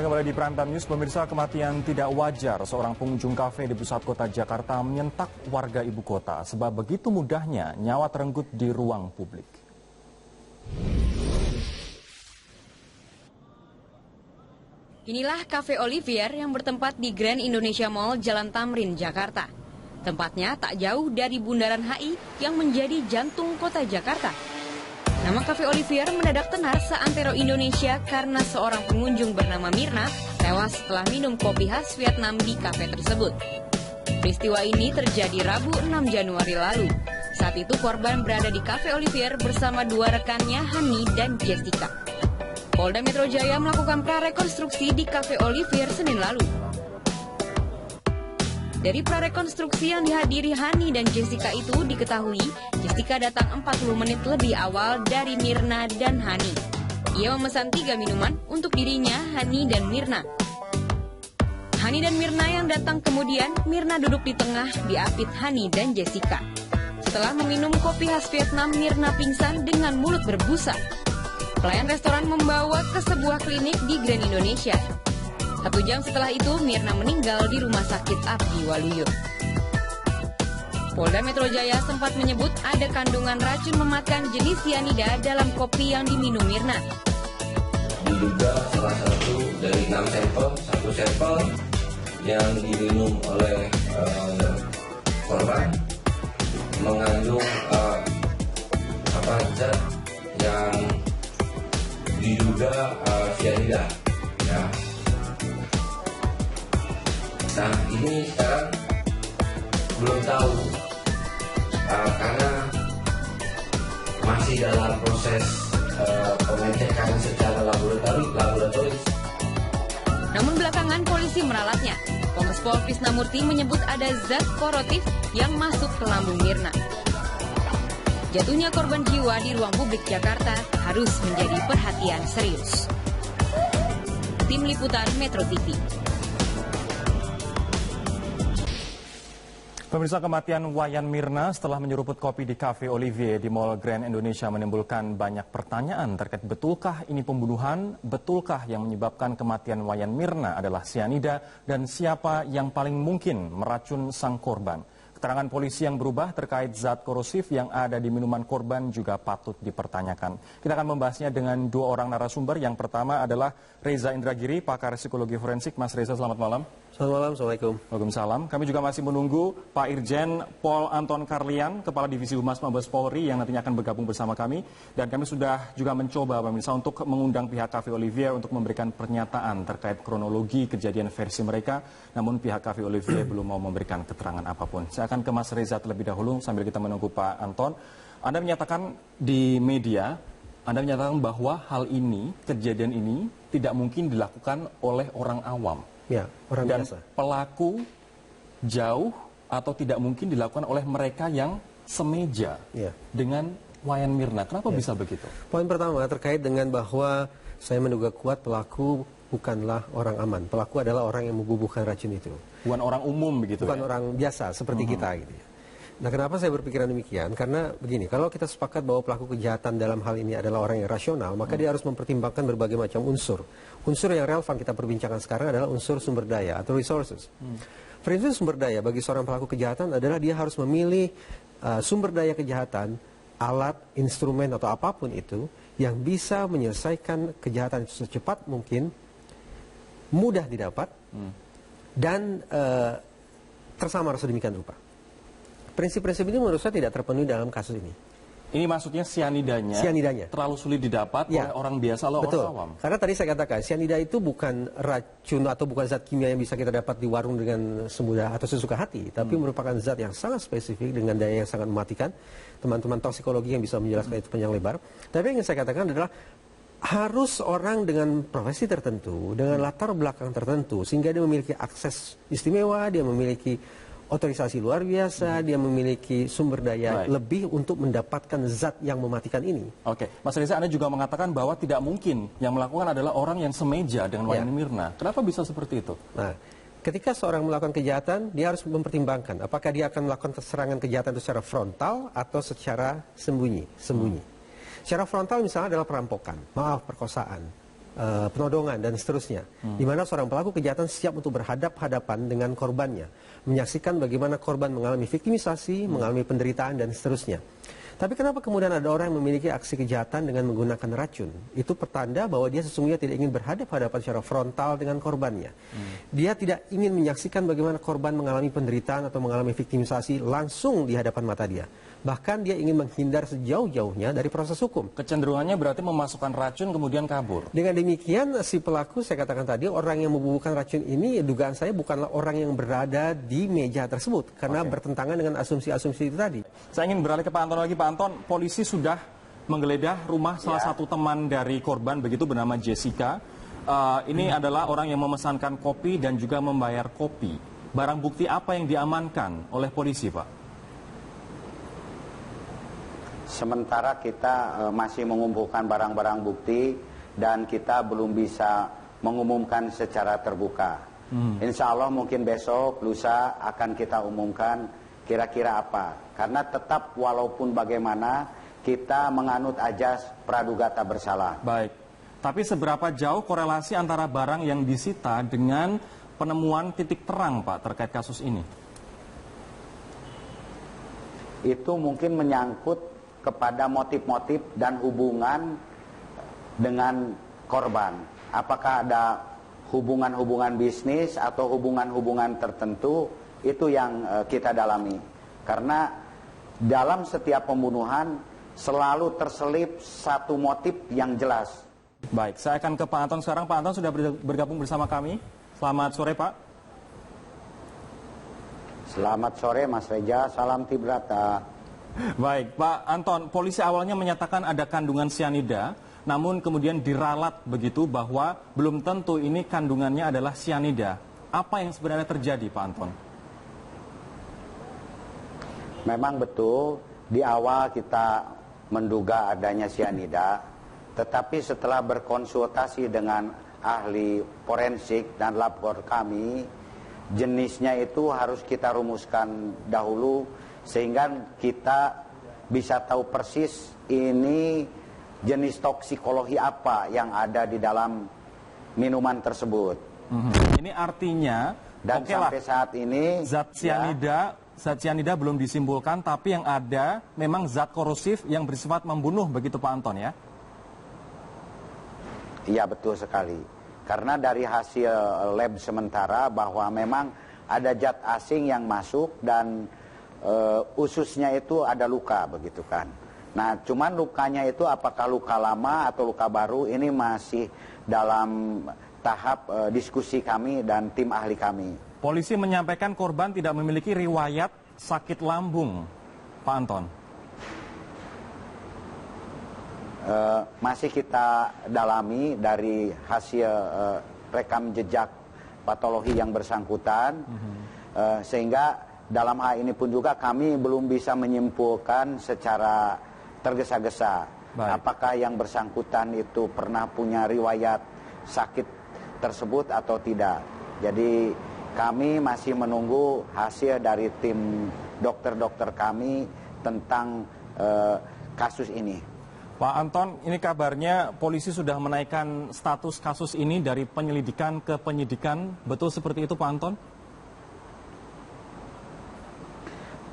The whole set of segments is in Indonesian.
Anda kembali di Prime Time News. Pemirsa, kematian tidak wajar seorang pengunjung kafe di pusat kota Jakarta menyentak warga ibu kota sebab begitu mudahnya nyawa terenggut di ruang publik. Inilah Cafe Olivier yang bertempat di Grand Indonesia Mall, Jalan Tamrin, Jakarta. Tempatnya tak jauh dari Bundaran HI yang menjadi jantung kota Jakarta. Nama Cafe Olivier mendadak tenar seantero Indonesia karena seorang pengunjung bernama Mirna tewas setelah minum kopi khas Vietnam di kafe tersebut. Peristiwa ini terjadi Rabu 6 Januari lalu. Saat itu korban berada di Cafe Olivier bersama dua rekannya, Hani dan Jessica. Polda Metro Jaya melakukan prarekonstruksi di Cafe Olivier Senin lalu. Dari prarekonstruksi yang dihadiri Hani dan Jessica itu diketahui Jessica datang 40 menit lebih awal dari Mirna dan Hani. Ia memesan 3 minuman untuk dirinya, Hani dan Mirna. Hani dan Mirna yang datang kemudian, Mirna duduk di tengah diapit Hani dan Jessica. Setelah meminum kopi khas Vietnam, Mirna pingsan dengan mulut berbusa. Pelayan restoran membawa ke sebuah klinik di Grand Indonesia. 1 jam setelah itu, Mirna meninggal di Rumah Sakit Abdi Waluyo. Polda Metro Jaya sempat menyebut ada kandungan racun mematikan jenis cyanida dalam kopi yang diminum Mirna. Diduga salah satu dari 6 sampel, 1 sampel yang diminum oleh korban mengandung zat yang diduga cyanida. Ya. Nah, ini sekarang belum tahu karena masih dalam proses pengecekan secara laboratoris. Namun belakangan polisi meralatnya. Kombes Pol Krisnamurti menyebut ada zat korotif yang masuk ke lambung Mirna. Jatuhnya korban jiwa di ruang publik Jakarta harus menjadi perhatian serius. Tim Liputan Metro TV. Pemirsa, kematian Wayan Mirna setelah menyeruput kopi di Cafe Olivier di Mall Grand Indonesia menimbulkan banyak pertanyaan terkait betulkah ini pembunuhan, betulkah yang menyebabkan kematian Wayan Mirna adalah cyanida, dan siapa yang paling mungkin meracun sang korban. Keterangan polisi yang berubah terkait zat korosif yang ada di minuman korban juga patut dipertanyakan. Kita akan membahasnya dengan 2 orang narasumber. Yang pertama adalah Reza Indragiri, pakar psikologi forensik. Mas Reza, selamat malam. Selamat malam, Assalamualaikum. Waalaikumsalam. Kami juga masih menunggu Pak Irjen Pol Anton Karlian, Kepala Divisi Humas Mabes Polri yang nantinya akan bergabung bersama kami. Dan kami sudah juga mencoba, pemirsa, untuk mengundang pihak Cafe Olivier untuk memberikan pernyataan terkait kronologi kejadian versi mereka. Namun pihak Cafe Olivier belum mau memberikan keterangan apapun. Saya akan ke Mas Reza terlebih dahulu sambil kita menunggu Pak Anton. Anda menyatakan di media, Anda menyatakan bahwa hal ini, kejadian ini tidak mungkin dilakukan oleh orang awam. Ya, orang dan biasa. Pelaku jauh atau tidak mungkin dilakukan oleh mereka yang semeja dengan Wayan Mirna. Kenapa bisa begitu? Poin pertama terkait dengan bahwa saya menduga kuat pelaku bukanlah orang aman. Pelaku adalah orang yang membubuhkan racun itu. Bukan orang umum begitu. Bukan orang biasa seperti kita gitu ya. Nah, kenapa saya berpikiran demikian? Karena begini, kalau kita sepakat bahwa pelaku kejahatan dalam hal ini adalah orang yang rasional, maka dia harus mempertimbangkan berbagai macam unsur. Unsur yang relevan kita perbincangkan sekarang adalah unsur sumber daya atau resources. Prinsip sumber daya bagi seorang pelaku kejahatan adalah dia harus memilih sumber daya kejahatan, alat, instrumen atau apapun itu yang bisa menyelesaikan kejahatan itu secepat mungkin, mudah didapat, dan tersamar sedemikian rupa. Prinsip-prinsip ini menurut saya tidak terpenuhi dalam kasus ini. Ini maksudnya cyanidanya terlalu sulit didapat oleh orang biasa, oleh orang awam. Karena tadi saya katakan, cyanida itu bukan racun atau bukan zat kimia yang bisa kita dapat di warung dengan semudah atau sesuka hati, tapi merupakan zat yang sangat spesifik dengan daya yang sangat mematikan. Teman-teman toksikologi yang bisa menjelaskan itu panjang lebar. Tapi yang ingin saya katakan adalah harus orang dengan profesi tertentu, dengan latar belakang tertentu, sehingga dia memiliki akses istimewa, dia memiliki otorisasi luar biasa, dia memiliki sumber daya lebih untuk mendapatkan zat yang mematikan ini. Oke, Mas Reza, Anda juga mengatakan bahwa tidak mungkin yang melakukan adalah orang yang semeja dengan Wayan Mirna. Kenapa bisa seperti itu? Nah, ketika seorang melakukan kejahatan, dia harus mempertimbangkan apakah dia akan melakukan serangan kejahatan itu secara frontal atau secara sembunyi. Secara frontal misalnya adalah perampokan, perkosaan, penodongan dan seterusnya. Di mana seorang pelaku kejahatan siap untuk berhadap-hadapan dengan korbannya, menyaksikan bagaimana korban mengalami viktimisasi, mengalami penderitaan dan seterusnya. Tapi kenapa kemudian ada orang yang memiliki aksi kejahatan dengan menggunakan racun? Itu pertanda bahwa dia sesungguhnya tidak ingin berhadap-hadapan secara frontal dengan korbannya. Dia tidak ingin menyaksikan bagaimana korban mengalami penderitaan atau mengalami viktimisasi langsung di hadapan mata dia. Bahkan dia ingin menghindar sejauh-jauhnya dari proses hukum. Kecenderungannya berarti memasukkan racun kemudian kabur. Dengan demikian si pelaku, saya katakan tadi, orang yang membubuhkan racun ini dugaan saya bukanlah orang yang berada di meja tersebut. Karena bertentangan dengan asumsi-asumsi itu tadi. Saya ingin beralih ke Pak Anton lagi. Pak Anton, polisi sudah menggeledah rumah salah satu teman dari korban begitu bernama Jessica. Ini adalah orang yang memesankan kopi dan juga membayar kopi. Barang bukti apa yang diamankan oleh polisi, Pak? Sementara kita masih mengumpulkan barang-barang bukti dan kita belum bisa mengumumkan secara terbuka. Insya Allah mungkin besok, lusa akan kita umumkan kira-kira apa. Karena tetap walaupun bagaimana kita menganut ajas praduga tak bersalah. Baik, tapi seberapa jauh korelasi antara barang yang disita dengan penemuan titik terang, Pak, terkait kasus ini? Itu mungkin menyangkut kepada motif-motif dan hubungan dengan korban. Apakah ada hubungan-hubungan bisnis atau hubungan-hubungan tertentu, itu yang kita dalami. Karena dalam setiap pembunuhan selalu terselip satu motif yang jelas. Baik, saya akan ke Pak Anton sekarang. Pak Anton sudah bergabung bersama kami. Selamat sore, Pak. Selamat sore, Mas Reja. Salam Tibrata. Baik, Pak Anton, polisi awalnya menyatakan ada kandungan sianida, namun kemudian diralat begitu bahwa belum tentu ini kandungannya adalah sianida. Apa yang sebenarnya terjadi, Pak Anton? Memang betul, di awal kita menduga adanya sianida, tetapi setelah berkonsultasi dengan ahli forensik dan lapor kami, jenisnya itu harus kita rumuskan dahulu, sehingga kita bisa tahu persis ini jenis toksikologi apa yang ada di dalam minuman tersebut. Ini artinya, dan sampai saat ini zat sianida belum disimpulkan, tapi yang ada memang zat korosif yang bersifat membunuh, begitu Pak Anton ya? Iya, betul sekali. Karena dari hasil lab sementara bahwa memang ada zat asing yang masuk dan ususnya itu ada luka, begitu kan. Nah, cuman lukanya itu apakah luka lama atau luka baru, ini masih dalam tahap diskusi kami dan tim ahli kami. Polisi menyampaikan korban tidak memiliki riwayat sakit lambung, Pak Anton. Masih kita dalami dari hasil rekam jejak patologi yang bersangkutan, sehingga dalam hal ini pun juga kami belum bisa menyimpulkan secara tergesa-gesa apakah yang bersangkutan itu pernah punya riwayat sakit tersebut atau tidak. Jadi kami masih menunggu hasil dari tim dokter-dokter kami tentang kasus ini. Pak Anton, ini kabarnya polisi sudah menaikkan status kasus ini dari penyelidikan ke penyidikan. Betul seperti itu, Pak Anton?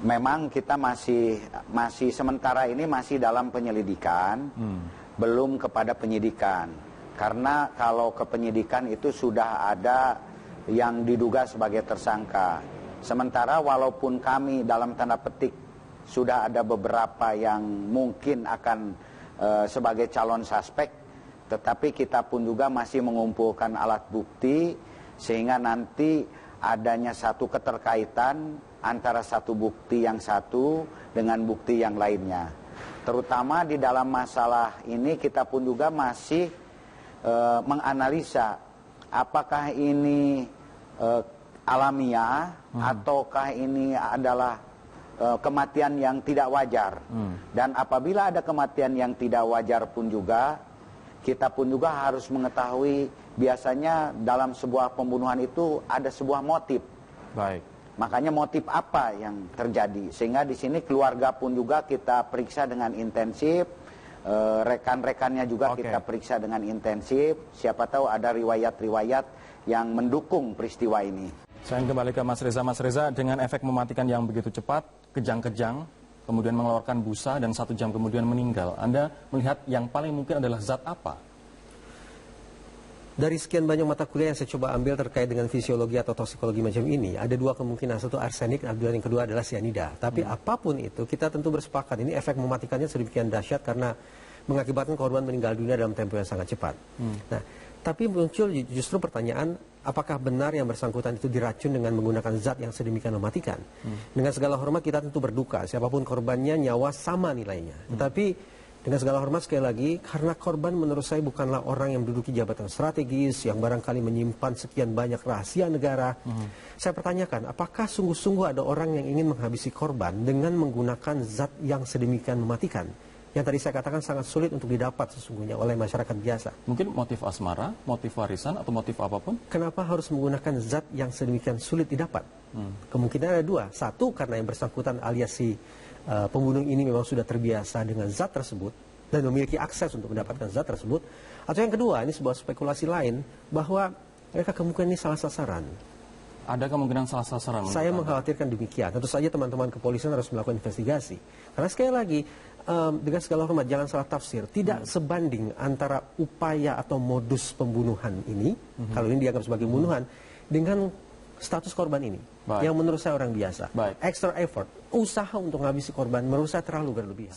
Memang kita masih sementara ini masih dalam penyelidikan, belum kepada penyidikan. Karena kalau ke penyidikan itu sudah ada yang diduga sebagai tersangka. Sementara walaupun kami dalam tanda petik sudah ada beberapa yang mungkin akan sebagai calon suspek, tetapi kita pun juga masih mengumpulkan alat bukti sehingga nanti adanya satu keterkaitan antara satu bukti yang satu dengan bukti yang lainnya. Terutama di dalam masalah ini kita pun juga masih menganalisa apakah ini alamiah ataukah ini adalah kematian yang tidak wajar. Dan apabila ada kematian yang tidak wajar pun juga, kita pun juga harus mengetahui biasanya dalam sebuah pembunuhan itu ada sebuah motif. Baik. Makanya motif apa yang terjadi, sehingga di sini keluarga pun juga kita periksa dengan intensif, rekan-rekannya juga Oke. kita periksa dengan intensif. Siapa tahu ada riwayat-riwayat yang mendukung peristiwa ini. Saya kembali ke Mas Reza. Mas Reza, dengan efek mematikan yang begitu cepat, kejang-kejang, kemudian mengeluarkan busa dan 1 jam kemudian meninggal, Anda melihat yang paling mungkin adalah zat apa? Dari sekian banyak mata kuliah yang saya coba ambil terkait dengan fisiologi atau toksikologi macam ini, ada 2 kemungkinan. Satu arsenik, dan yang kedua adalah cyanida. Tapi apapun itu, kita tentu bersepakat ini efek mematikannya sedemikian dahsyat karena mengakibatkan korban meninggal dunia dalam tempo yang sangat cepat. Nah, tapi muncul justru pertanyaan, apakah benar yang bersangkutan itu diracun dengan menggunakan zat yang sedemikian mematikan? Dengan segala hormat kita tentu berduka, siapapun korbannya nyawa sama nilainya. Tetapi dengan segala hormat sekali lagi, karena korban menurut saya bukanlah orang yang menduduki jabatan strategis, yang barangkali menyimpan sekian banyak rahasia negara. Saya pertanyakan, apakah sungguh-sungguh ada orang yang ingin menghabisi korban dengan menggunakan zat yang sedemikian mematikan? Yang tadi saya katakan sangat sulit untuk didapat sesungguhnya oleh masyarakat biasa. Mungkin motif asmara, motif warisan, atau motif apapun? Kenapa harus menggunakan zat yang sedemikian sulit didapat? Kemungkinan ada 2. Satu, karena yang bersangkutan alias si pembunuh ini memang sudah terbiasa dengan zat tersebut dan memiliki akses untuk mendapatkan zat tersebut. Atau yang kedua, ini sebuah spekulasi lain bahwa mereka kemungkinan ini salah sasaran. Ada kemungkinan salah sasaran? Saya menurut Anda? mengkhawatirkan demikian. Tentu saja teman-teman kepolisian harus melakukan investigasi. Karena sekali lagi, dengan segala hormat, jangan salah tafsir. Tidak sebanding antara upaya atau modus pembunuhan ini, kalau ini dianggap sebagai pembunuhan, dengan status korban ini. Baik. Yang menurut saya orang biasa. Baik. Extra effort, usaha untuk menghabisi korban, menurut saya terlalu berlebihan.